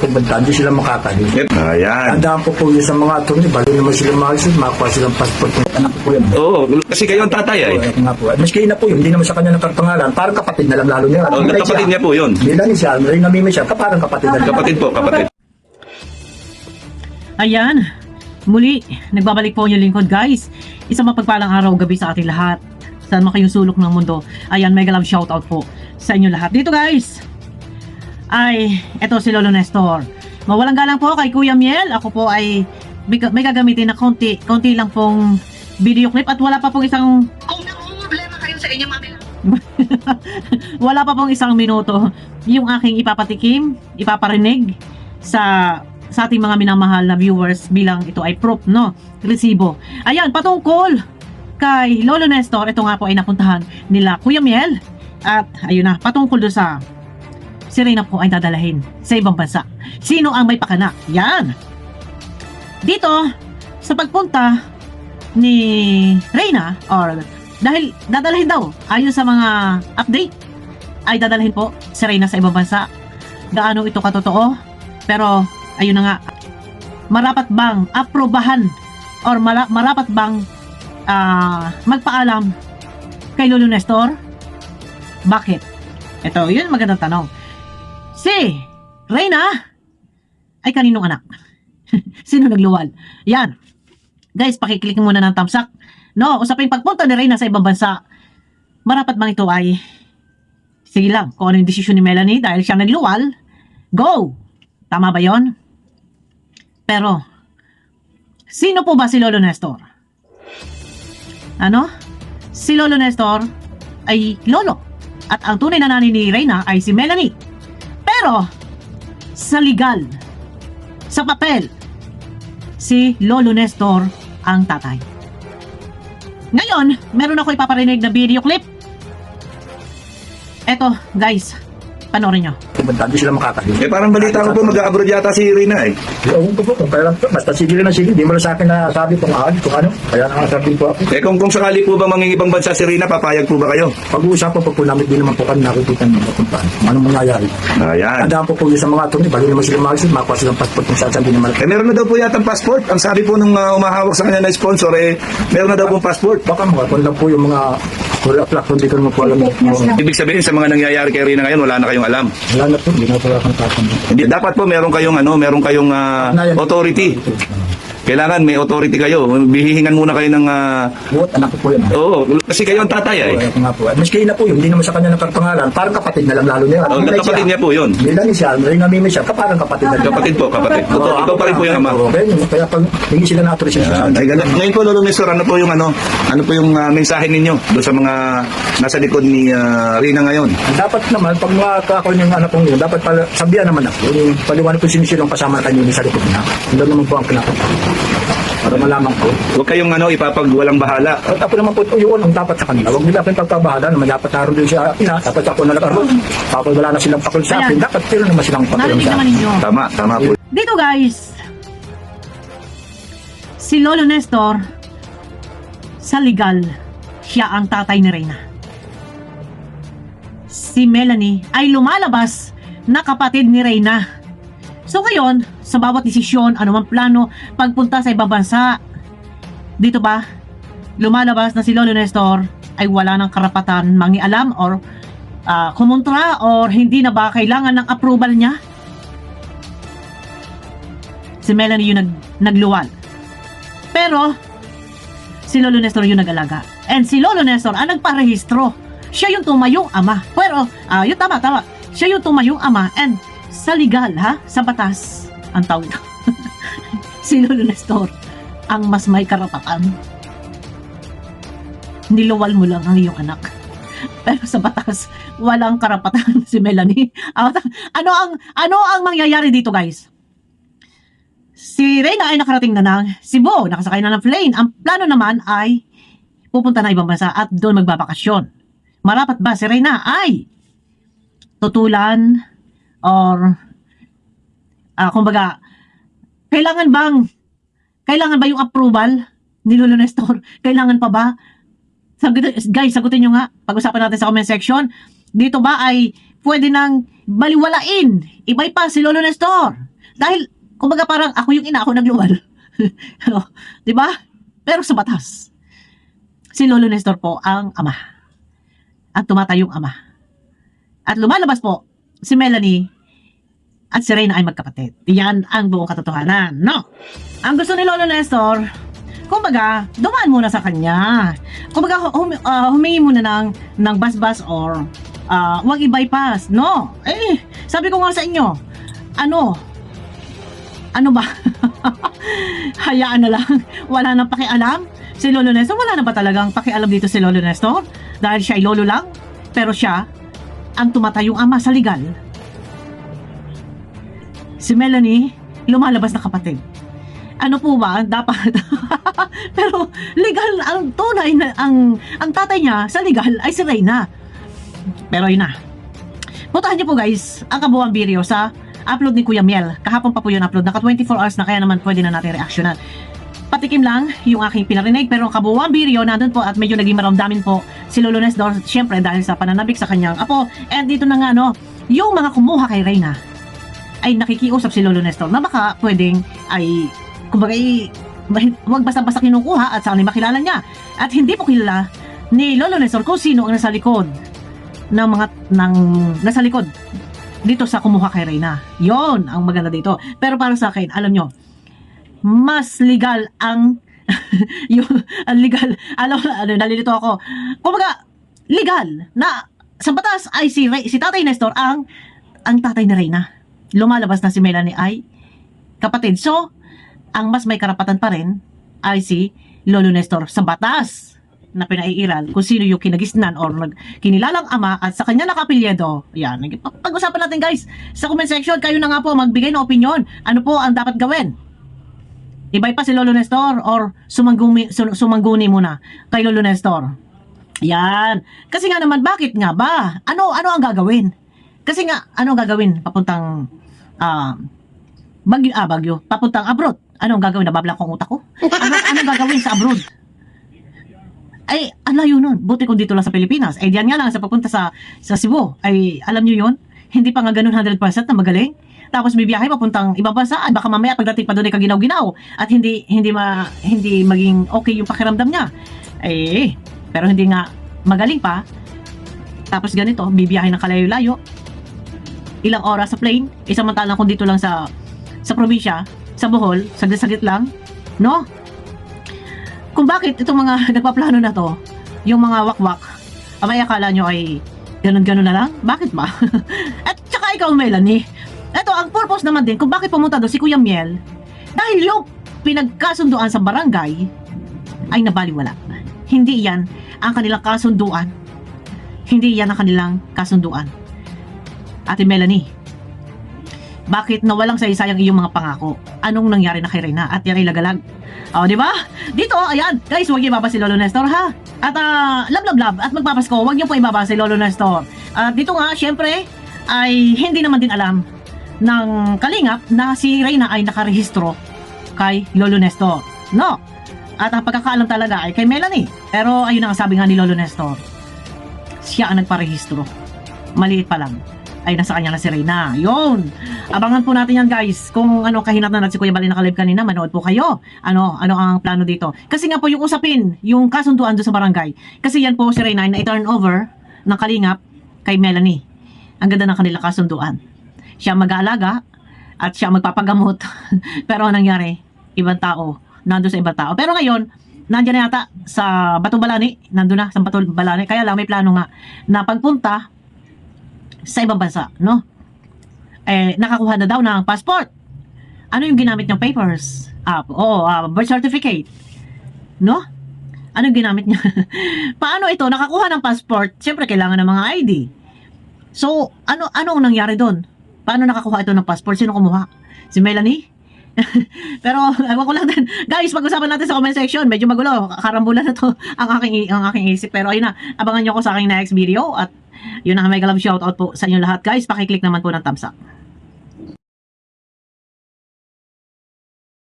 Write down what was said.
pagbanta, hindi sila makakali. Ayan. Tandaan po po yun sa mga attorney, balo naman sila maayos, makakuha silang passport. Anak ko po yan. Oo, kasi kayo ang tatay ay. Ito nga po. Maski na po yun, hindi naman sa kanya nagkapangalan. Parang kapatid na lang lalo niya. Oh, kapatid niya po yun. Bilang siya, rin namimi siya, parang kapatid na lang. Kapatid po, kapatid. Ayan, muli, nagbabalik po yung lingkod guys. Isang mapagpalang araw gabi sa ating lahat. Saan man kayong sulok ng mundo. Ayan, mega love shoutout po sa inyo lahat. Dito guys, ay, eto si Lolo Nestor. Mawalang galang po kay Kuya Miel. Ako po ay may gagamitin na konti lang pong video clip at wala pa pong isang... Kung problema kayo sa inyo, mami. Wala pa pong isang minuto yung aking ipapatikim, ipaparinig sa ating mga minamahal na viewers bilang ito ay proof, no? Resibo. Ayan, patungkol kay Lolo Nestor, ito nga po ay napuntahan nila Kuya Miel. At ayun na, patungkol doon sa si Reyna po ay dadalahin sa ibang bansa. Sino ang may pakana? Yan! Dito, sa pagpunta ni Reyna, or dahil dadalhin daw, ayon sa mga update, ay dadalhin po si Reyna sa ibang bansa. Gaano ito katotoo? Pero, ayun na nga, marapat bang aprobahan or marapat bang magpaalam kay Lolo Nestor? Bakit? Ito, yun magandang tanong. Si Reyna ay kaninong anak? Sino nagluwal? Yan. Guys, pakiclick muna ng thumbs up. No, usapin pagpunta ni Reyna sa ibang bansa. Marapat bang ito ay sige lang, kung ano yung desisyon ni Melanie dahil siya nagluwal, go! Tama ba yon? Pero, sino po ba si Lolo Nestor? Ano? Si Lolo Nestor ay lolo. At ang tunay na nanay ni Reyna ay si Melanie. Pero, sa legal, sa papel, si Lolo Nestor ang tatay. Ngayon, meron ako ipaparinig na video clip. Eto, guys, panoorin nyo. Pagbanta, hindi sila makakali. Parang balita ko po mag-abroad yata si Reyna eh. Ewan ko po, kung kailan po, basta sige na sige, hindi mo lang sa akin na sabi kung ano, kaya nakasabi po ako. Kung sakali po ba mangingibang bansa si Reyna, papayag po ba kayo? Pag-uusapan po namin, di naman po kami nakikita ng mapuntahan. Anong mangyayari? Ayan. Tandaan po yun sa mga attorney, balo naman sila maayos, makakuha silang passport kung saan hindi naman. Meron na daw po yata passport. Ang sabi po nung umahawak sa kanya na sponsor, meron na daw pong passport. Baka mga kung lang po yung mga plak, hindi ko naman po alam. Ibig sabihin sa mga nangyayari kay Reyna ngayon, wala na kayong alam. Wala na po, hindi na po akong tatanda. Hindi, dapat po meron kayong authority. Kailangan may authority kayo. Bihihingan muna kayo ng... Buot, anak ko po yan. Oo, kasi kayo ang tatay ay. Ito nga po. Maski na po yun, hindi naman sa kanya nagkapangalan. Parang kapatid na lang lalo niya. Oh, kapatid niya po yun. Bilang siya, rin namimi siya, parang kapatid na lang. Kapatid po, kapatid. Ikaw pa rin po yung ama. Kaya pag hindi sila na-authorization. Ay, ganun. Ngayon po, Lolo Nestor, ano po yung mensahe ninyo doon sa mga nasa likod ni Reyna ngayon? Dapat naman, pag makakakuha yung anak kong yun, dapat pala, sabihan naman ako. Yung paliwanag ko sinisilong kasama kanyo sa likod niya. Hindi naman po ang pinapagod. Para malaman ko. Huwag kayong ipapagwalang bahala. At ako naman po, yun ang dapat sa kanila. Huwag nila akong pagpabahala naman. Dapat naroon din siya ina. Dapat ako nalakaroon. Kapag wala na silang pakul sa akin, Ayan. dapat sila naman silang pakul Narinig sa naman akin. ninyo. Tama po. Dito guys, si Lolo Nestor, sa legal, siya ang tatay ni Reyna. Si Melanie ay lumalabas na kapatid ni Reyna. So ngayon, sa bawat desisyon, anumang plano, pagpunta sa ibang bansa, dito ba, lumalabas na si Lolo Nestor ay wala ng karapatan mangialam or kumontra or hindi na ba kailangan ng approval niya? Si Melanie yung nagluwal. Pero, si Lolo Nestor yung nag-alaga. And si Lolo Nestor ang nagparehistro. Siya yung tumayong ama. Pero, yun tama. Siya yung tumayong ama and sa legal, sa batas, ang tawag na. Si Lolo Nestor ang mas may karapatan. Niluwal mo lang ang iyong anak. Pero sa batas, walang karapatan si Melanie. Ano ang mangyayari dito, guys? Si Reyna ay nakarating na ng Cebu, nakasakay na ng plane. Ang plano naman ay pupunta na ibang bansa at doon magbabakasyon. Marapat ba si Reyna ay tutulan or kumbaga kailangan ba yung approval ni Lolo Nestor? Kailangan pa ba? Guys, sagutin nyo nga. Pag-usapan natin sa comment section. Dito ba ay pwede nang baliwalain, i-bypass si Lolo Nestor? Dahil, kumbaga parang ako yung ina, ako nagluwal. Ano, di ba? Pero sa batas, si Lolo Nestor po ang ama. At tumatayong ama. At lumalabas po, si Melanie at si Reyna ay magkapatid. Yan ang buong katotohanan, no? Ang gusto ni Lolo Nestor, kumbaga, dumaan muna sa kanya. Kumbaga, humingi muna ng basbas or wag i-bypass. No. Eh, sabi ko nga sa inyo, ano ba? Hayaan na lang. Wala nang pakialam. Si Lolo Nestor, wala na ba talagang pakialam dito si Lolo Nestor? Dahil siya ay lolo lang, pero siya ang tumatayong ama sa legal. Si Melanie, lumalabas na kapatid. Ano po ba dapat? Pero legal ang tunay na ang tatay niya sa legal ay si Reyna. Pero yun na. Puntahan niyo po guys ang kabuuan video sa upload ni Kuya Miel. Kahapon pa po yun upload. Naka 24 hours na, kaya naman pwede na natin reactionan. Patikim lang yung aking pinarinig, pero ang kabuuan video nandun po at medyo naging maramdamin po si Lolo Nestor, syempre dahil sa pananabik sa kanyang apo. And dito na nga yung mga kumuha kay Reyna ay nakikiusap si Lolo Nestor na baka pwedeng ay kumbaga huwag basta-basta kinukuha at saan ay makilala niya. At hindi po kilala ni Lolo Nestor kung sino ang nasa likod nasa likod dito sa kumuha kay Reyna. Yon ang maganda dito. Pero para sa akin, alam nyo, mas legal ang legal, nalilito ako. Kumbaga, legal na sa batas ay si Tatay Nestor ang tatay ni Reyna. Lumalabas na si Melanie ay kapatid. So, ang mas may karapatan pa rin ay si Lolo Nestor sa batas na pinaiiral kung sino yung kinagisnan or kinilalang ama at sa kanya nakapilyedo. Yan. Pag-usapan natin guys sa comment section. Kayo na nga po magbigay ng opinion. Ano po ang dapat gawin? I-bypass si Lolo Nestor or sumangguni muna kay Lolo Nestor? Yan. Kasi nga naman, bakit nga ba? Ano ang gagawin? Kasi nga, ano ang gagawin? Papuntang Bagyo. Papuntang abroad. Ano ang gagawin? Nabablang kong utak ko? Ano gagawin sa abroad? Ay, ang layo nun. Buti kung dito lang sa Pilipinas. Ay, diyan nga lang sa papunta sa Cebu. Ay, alam nyo yun? Hindi pa nga ganun 100% na magaling. Tapos bibiyahe papuntang ibang bansa. At baka mamaya pagdating pa doon ay kaginaw-ginaw. At hindi maging okay yung pakiramdam niya. Eh, pero hindi nga magaling pa. Tapos ganito, bibiyahe ng kalayo-layo. Ilang oras sa plane. Samantalang kung dito lang sa probinsya, sa Bohol, saglit-saglit lang. No? Kung bakit itong mga nagpaplano na to, yung mga wakwak, abay akala nyo ay ganun-ganun na lang? Bakit ba? At saka ikaw, Melanie, ito ang purpose naman din kung bakit pumunta doon si Kuya Miel, dahil yung pinagkasunduan sa barangay ay nabaliwala. Hindi yan ang kanilang kasunduan. Hindi yan ang kanilang kasunduan. Ate Melanie, bakit nawalang saysayang iyong mga pangako? Anong nangyari na kay Reyna? At yan ay lagalag. O, di ba? Dito, ayan. Guys, huwag ibaba si Lolo Nestor, ha? At, love. At magpapasko, huwag niyo po ibaba si Lolo Nestor. At dito nga, syempre, ay hindi naman din alam ng kalingap na si Reyna ay nakarehistro kay Lolo Nestor. No? At ang pagkakaalam talaga ay kay Melanie. Pero, ayun ang sabi nga ni Lolo Nestor. Siya ang nagparehistro. Maliit pa lang ay nasa kanya na si Reyna. Yun. Abangan po natin yan guys. Kung ano kahinatnan natin si Kuya Bali nakalive kanina, manood po kayo. Ano ang plano dito. Kasi nga po yung usapin, yung kasunduan doon sa barangay. Kasi yan po si Reyna na i-turn over ng kalingap kay Melanie. Ang ganda ng kanila kasunduan. Siya mag-aalaga at siya magpapagamot. Pero anong nangyari? Ibang tao. Nandun sa ibang tao. Pero ngayon, nandiyan na yata sa Batong Balani. Nandun na sa Batong Balani. Kaya lang may plano nga na pagpunta sa ibang bansa, no? Nakakuha na daw ng passport. Ano yung ginamit niyang papers? Birth certificate. No? Ano yung ginamit niya? Paano ito? Nakakuha ng passport, siyempre kailangan ng mga ID. So, ano ang nangyari doon? Paano nakakuha ito ng passport? Sino kumuha? Si Melanie? Pero, ewan ko lang din. Guys, pag-usapan natin sa comment section. Medyo magulo. Karambulan na to ang aking isip. Pero, ayun na. Abangan nyo ako sa aking next video. At, yun na, mega love shoutout po sa inyo lahat. Guys, pakiclick naman po ng thumbs up.